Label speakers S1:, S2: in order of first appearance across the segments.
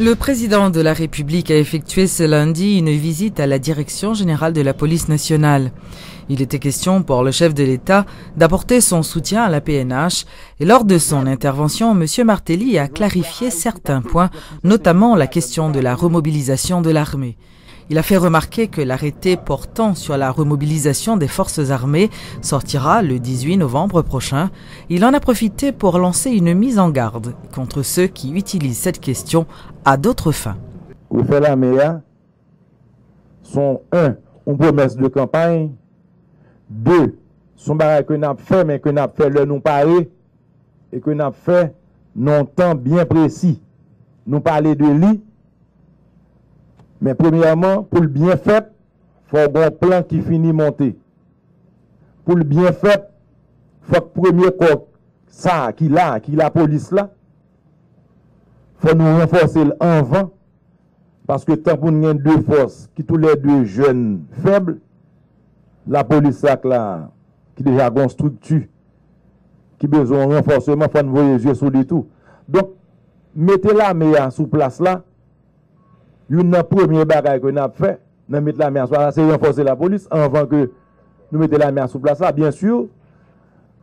S1: Le président de la République a effectué ce lundi une visite à la Direction générale de la police nationale. Il était question pour le chef de l'État d'apporter son soutien à la PNH et lors de son intervention, M. Martelly a clarifié certains points, notamment la question de la remobilisation de l'armée. Il a fait remarquer que l'arrêté portant sur la remobilisation des forces armées sortira le 18 novembre prochain. Il en a profité pour lancer une mise en garde contre ceux qui utilisent cette question à d'autres fins.
S2: Vous faites la meilleure sont une promesse de campagne, 2, son barrage que nous avons fait, mais que nous avons fait le nous parler et que nous avons fait non temps bien précis. Nous parler de lui. Mais premièrement, pour le bien fait, il faut un plan qui finit monter. Pour le bien fait, il faut que le premier corps, ça, qui la police là, il faut nous renforcer en vent. Parce que tant pour nous deux forces, qui tous les deux jeunes faibles, la police là, qui déjà a une structure, qui a besoin de renforcement, il faut nous voir les yeux sur le tout. Donc, mettez la meilleure sous place là. Une première bagaille que nous avons fait, nous mettons la main sur place, c'est renforcer la police avant que nous mettions la main sur place là. Bien sûr,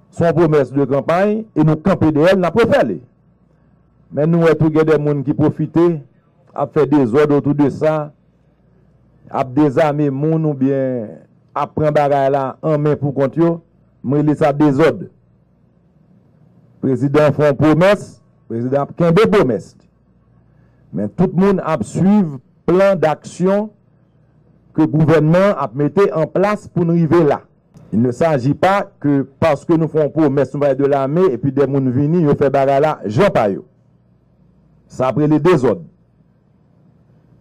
S2: son promesse de campagne et nous camper de elle, n'a pas fait. Mais nous avons des gens qui profitent, à faire des ordres autour de ça, à désarmer les gens ou bien à prendre bagaille là en main pour compte yo, mais laisser ça des ordres. Le président fait une promesse, le président a des promesses. Mais tout le monde a suivi plan d'action que le gouvernement a mis en place pour nous arriver là. Il ne s'agit pas que parce que nous faisons promesse de l'armée et puis des gens viennent, ils font bagarre là, Jean Payot. Ça après les désordres.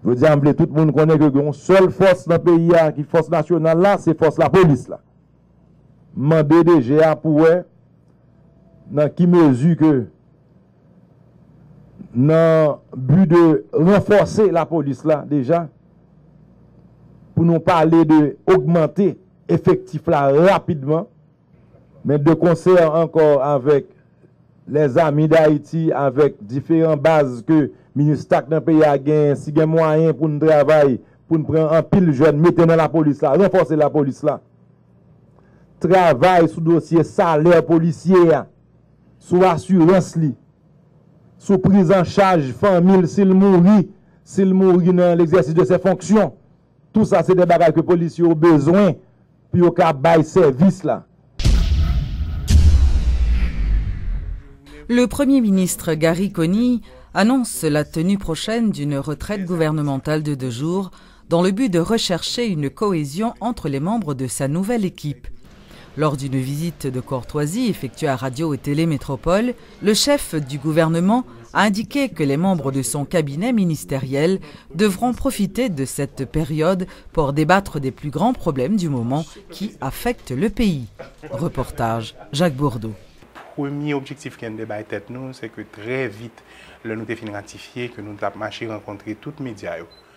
S2: Je veux dire, tout le monde connaît que une seule force dans le pays qui est force nationale là, c'est force la police là. Mandé DGA pour dans qui mesure que dans le but de renforcer la police là déjà, pour nous parler de augmenter l'effectif là rapidement, mais de concert encore avec les amis d'Haïti, avec différentes bases que le ministère dans le pays a gagné, si il y a moyen pour nous travailler, pour nous prendre un pile jeune, mettre dans la police là, renforcer la police là. Travail sous dossier salaire policier, sous assurance li. Sous prise en charge famille s'il mourit dans l'exercice de ses fonctions. Tout ça, c'est des bagages que les policiers ont besoin pour qu'ils baillent service là.
S1: Le Premier ministre Gary Conille annonce la tenue prochaine d'une retraite gouvernementale de 2 jours dans le but de rechercher une cohésion entre les membres de sa nouvelle équipe. Lors d'une visite de courtoisie effectuée à Radio et Télé Métropole, le chef du gouvernement a indiqué que les membres de son cabinet ministériel devront profiter de cette période pour débattre des plus grands problèmes du moment qui affectent le pays. Reportage Jacques Bourdeau.
S3: Le premier objectif qui est débat tête nous, c'est que très vite, nous avons fini ratifié, que nous avons marché rencontrer tous les médias.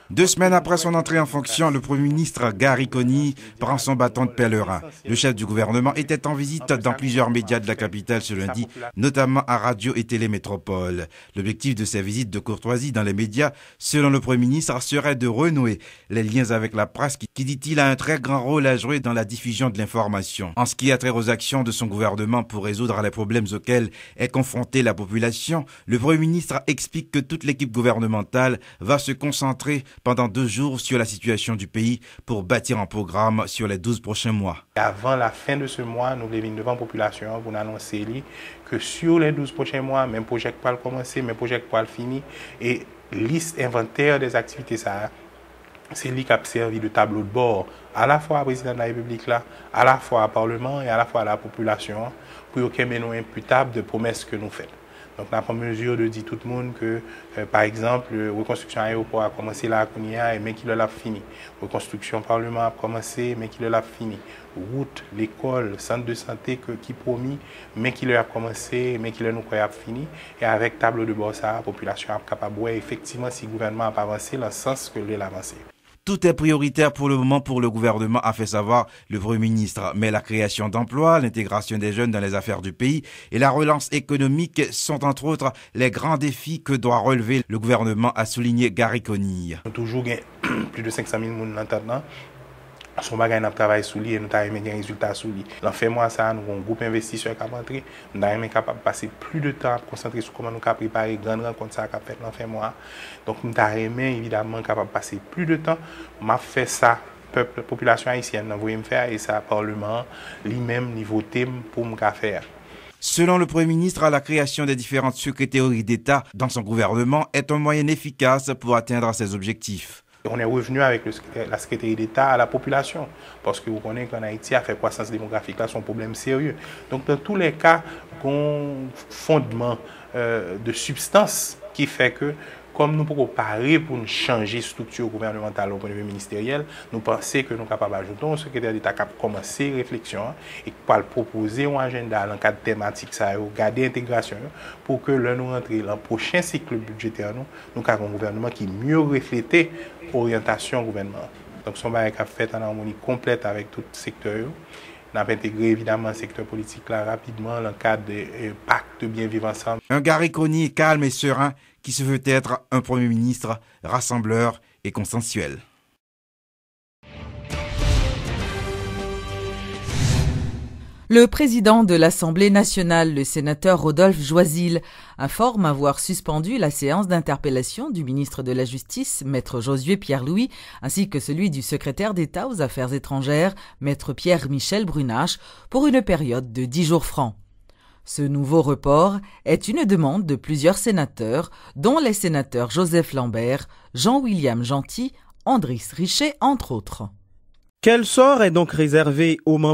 S4: 2 semaines après son entrée en fonction, le Premier ministre Gary Conille prend son bâton de pèlerin. Le chef du gouvernement était en visite dans plusieurs médias de la capitale ce lundi, notamment à Radio et Télé Métropole. L'objectif de ces visites de courtoisie dans les médias, selon le Premier ministre, serait de renouer les liens avec la presse qui, dit-il, a un très grand rôle à jouer dans la diffusion de l'information. En ce qui a trait aux actions de son gouvernement pour résoudre les problèmes auxquels est confrontée la population, le Premier ministre explique que toute l'équipe gouvernementale va se concentrer pendant 2 jours sur la situation du pays pour bâtir un programme sur les 12 prochains mois.
S3: Avant la fin de ce mois, nous venons devant la population pour annoncer que sur les 12 prochains mois, même projet qui va commencer, même projet qui va finir, et liste inventaire des activités, ça, c'est lui qui a servi de tableau de bord à la fois au président de la République, là, à la fois au Parlement et à la fois à la population pour qu'il y ait nous imputable de promesses que nous faisons. Donc, nous avons mesure de dire tout le monde que, par exemple, la reconstruction aéroport a commencé là à Kounia, mais qu'il l'a fini. La reconstruction parlement a commencé, mais qu'il l'a fini. Route, l'école, centre de santé qui promis, mais qu'il a commencé, mais qu'il a fini. Et avec tableau de bord, ça, la population est capable de voir effectivement si le gouvernement a avancé dans le sens que l'il a avancé.
S4: Tout est prioritaire pour le moment pour le gouvernement, a fait savoir le Premier ministre. Mais la création d'emplois, l'intégration des jeunes dans les affaires du pays et la relance économique sont entre autres les grands défis que doit relever le gouvernement, a souligné Gariconi.
S3: Nous toujours plus de 500 000 personnes maintenant. Son bagage n'a travaillé sous lui et nous avons des résultats sous lui. L'an fait moi ça, nous avons un groupe d'investisseurs qui a rentré. Nous avons capable de passer plus de temps à concentrer sur comment nous avons préparé grande rencontre ça qu'a fait l'an fait moi. Donc nous avons évidemment capable de passer plus de temps. M'a fait ça peuple population haïtienne n'a voulu me faire et ça parlement lui-même niveau thème pour me faire.
S4: Selon le Premier ministre, la création des différentes secrétariats d'État dans son gouvernement est un moyen efficace pour atteindre ses objectifs.
S3: On est revenu avec la Secrétaire d'État à la population, parce que vous connaissez qu'en Haïti, la croissance démographique, là, c'est un problème sérieux. Donc, dans tous les cas, un fondement de substance qui fait que, comme nous pouvons parler pour nous changer la structure gouvernementale au point de vue ministériel, nous pensons que nous sommes capables d'ajouter un secrétaire d'État qui a commencé la réflexion et qui va proposer un agenda dans le cadre thématique, garder l'intégration, pour que là, nous rentrions dans le prochain cycle budgétaire, nous avons un gouvernement qui mieux reflète l'orientation gouvernement. Donc, son bail a fait en harmonie complète avec tout le secteur. On a intégré évidemment le secteur politique là rapidement dans le cadre du pacte de bien vivre ensemble.
S4: Un Gariconi calme et serein qui se veut être un Premier ministre rassembleur et consensuel.
S1: Le président de l'Assemblée nationale, le sénateur Rodolphe Joisil, informe avoir suspendu la séance d'interpellation du ministre de la Justice, maître Josué Pierre-Louis, ainsi que celui du secrétaire d'État aux Affaires étrangères, maître Pierre-Michel Brunache, pour une période de 10 jours francs. Ce nouveau report est une demande de plusieurs sénateurs, dont les sénateurs Joseph Lambert, Jean-William Gentil, Andris Richet, entre autres.
S5: Quel sort est donc réservé aux membres